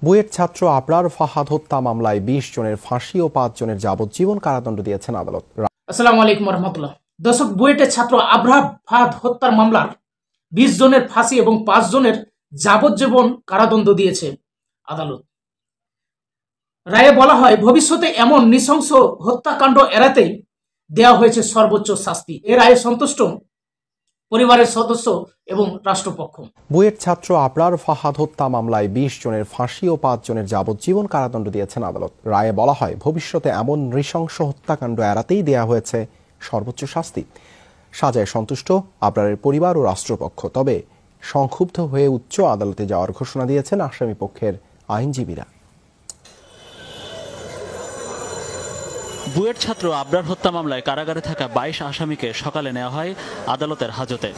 বুয়েট ছাত্র আবরার ফাহাদ হত্যা মামলায় ২০ জনের ফাঁসি ও ৫ জনের যাবজ্জীবন কারাদণ্ড দিয়েছেন আদালত। আসসালামু আলাইকুম রহমতুল্লাহ। দর্শক, বুয়েটের ছাত্র আবরার ফাহাদ হত্যার মামলার ২০ জনের ফাঁসি এবং ৫ জনের যাবজ্জীবন কারাদণ্ড দিয়েছে আদালত। রায়ে বলা হয়, ভবিষ্যতে এমন নৃশংস হত্যাকাণ্ড এড়াতেই দেওয়া হয়েছে সর্বোচ্চ শাস্তি। এ রায়ে সন্তুষ্ট পরিবারের সদস্য এবং রাষ্ট্রপক্ষ। বুয়েট ছাত্র আবরার ফাহাদ হত্যা মামলায় ২০ জনের ফাঁসি ও ৫ জনের যাবজ্জীবন কারাদণ্ড দিয়েছেন আদালত। রায়ে বলা হয়, ভবিষ্যতে এমন নৃশংস হত্যাকাণ্ড এড়াতেই দেওয়া হয়েছে সর্বোচ্চ শাস্তি। সাজায় সন্তুষ্ট আবরারের পরিবার ও রাষ্ট্রপক্ষ। তবে সংক্ষুব্ধ হয়ে উচ্চ আদালতে যাওয়ার ঘোষণা দিয়েছেন আসামি পক্ষের আইনজীবীরা। বুয়েট ছাত্র আবরার হত্যা মামলায় কারাগারে থাকা ২২ আসামিকে সকালে নেওয়া হয় আদালতের হাজতে।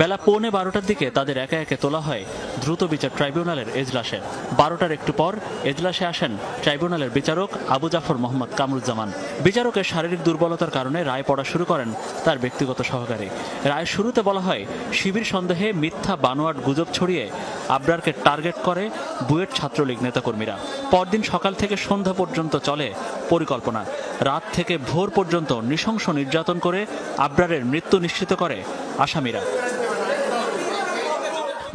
বেলা ১:৩০টার দিকে তাদের একে একে তোলা হয় দ্রুত বিচার ট্রাইব্যুনালের এজলাসে। ১২টার একটু পর এজলাসে আসেন ট্রাইব্যুনালের বিচারক আবু জাফর মোহাম্মদ কামরুজ্জামান। বিচারকের শারীরিক দুর্বলতার কারণে রায় পড়া শুরু করেন তার ব্যক্তিগত সহকারী। রায়ের শুরুতে বলা হয়, শিবির সন্দেহে মিথ্যা বানোয়াট গুজব ছড়িয়ে আবরারকে টার্গেট করে বুয়েট ছাত্রলীগ নেতাকর্মীরা। পরদিন সকাল থেকে সন্ধ্যা পর্যন্ত চলে পরিকল্পনা। রাত থেকে ভোর পর্যন্ত নৃশংস নির্যাতন করে আবরারের মৃত্যু নিশ্চিত করে আসামিরা।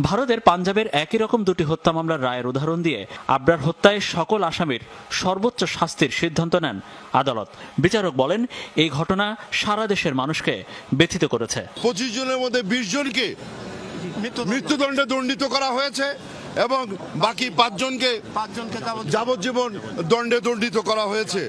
ভারতের পাঞ্জাবের একই রকম দুটি হত্যা মামলার রায়ের উদাহরণ দিয়ে আবরার হত্যায় সকল আসামির সর্বোচ্চ শাস্তির সিদ্ধান্ত নেন আদালত। বিচারক বলেন, এই ঘটনা সারা দেশের মানুষকে ব্যথিত করেছে। ২৫ জনের মধ্যে ২০ জনকে মৃত্যুদণ্ডে দণ্ডিত করা হয়েছে এবং বাকি ৫ জনকে যাবজ্জীবন দণ্ডে দণ্ডিত করা হয়েছে।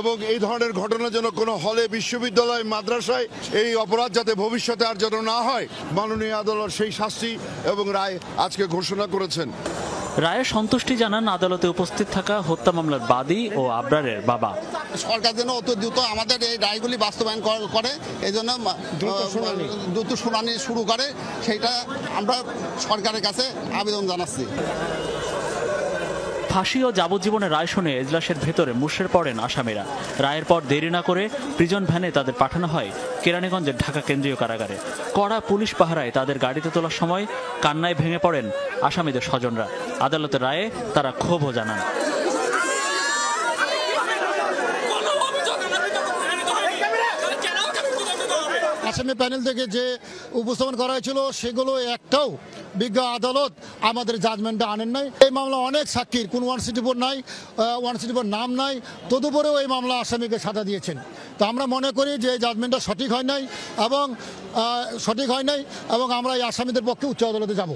এবং এই ধরনের ঘটনা যেন কোনো হলে, বিশ্ববিদ্যালয়, মাদ্রাসায় এই অপরাধ যাতে ভবিষ্যতে আর যেন না হয়, মাননীয় আদালত সেই শাস্তি এবং রায় আজকে ঘোষণা করেছেন। রায়ে সন্তুষ্টি জানান আদালতে উপস্থিত থাকা হত্যা মামলার বাদী ও আবরারের বাবা। সরকার যেন অতি দ্রুত আমাদের এই রায়গুলি বাস্তবায়ন করে, এই জন্য দ্রুত শুনানি শুরু করে, সেইটা আমরা সরকারের কাছে আবেদন জানাচ্ছি। ফাঁসি ও যাবজ্জীবনের রায় শুনে এজলাসের ভেতরে মুষড়ে পড়েন আসামিরা। রায়ের পর দেরি না করে প্রিজন ভ্যানে তাদের পাঠানো হয় কেরানীগঞ্জের ঢাকা কেন্দ্রীয় কারাগারে। কড়া পুলিশ পাহারায় তাদের গাড়িতে তোলার সময় কান্নায় ভেঙে পড়েন আসামিদের স্বজনরা। আদালতের রায়ে তারা ক্ষোভও জানান। আসামি প্যানেল থেকে যে উপস্থাপন করা হয়েছিল সেগুলো একটাও বিজ্ঞ আদালত আমাদের জাজমেন্টে আনেন নাই। এই মামলা অনেক সাক্ষীর, কোনো 164 নাই, 164 নাম নাই, তদুপরেও এই মামলা আসামিকে সাজা দিয়েছেন। তো আমরা মনে করি যে এই জাজমেন্টটা সঠিক হয় নাই এবং আমরা এই আসামিদের পক্ষে উচ্চ আদালতে যাব।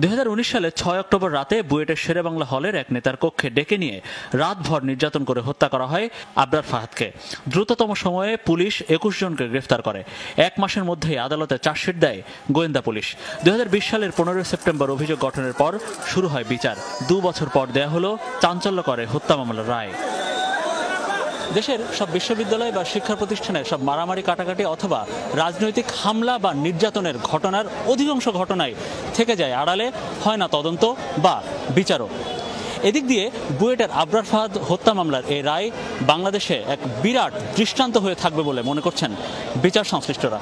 ২০১৯ সালে ৬ অক্টোবর রাতে বুয়েটের শেরেবাংলা হলের এক নেতার কক্ষে ডেকে নিয়ে রাতভর নির্যাতন করে হত্যা করা হয় আবরার ফাহাদকে। দ্রুততম সময়ে পুলিশ ২১ জনকে গ্রেফতার করে। ১ মাসের মধ্যেই আদালতে চার্জশিট দেয় গোয়েন্দা পুলিশ। ২০২০ সালের ১৫ সেপ্টেম্বর অভিযোগ গঠনের পর শুরু হয় বিচার। ২ বছর পর দেয়া হলো চাঞ্চল্যকর হত্যা মামলার রায়। দেশের সব বিশ্ববিদ্যালয় বা শিক্ষা প্রতিষ্ঠানে সব মারামারি, কাটাকাটি অথবা রাজনৈতিক হামলা বা নির্যাতনের ঘটনার অধিকাংশ ঘটনায় থেকে যায় আড়ালে, হয় না তদন্ত বা বিচারক। এদিক দিয়ে বুয়েটের আবরার ফাহাদ হত্যা মামলার এই রায় বাংলাদেশে এক বিরাট দৃষ্টান্ত হয়ে থাকবে বলে মনে করছেন বিচার সংশ্লিষ্টরা।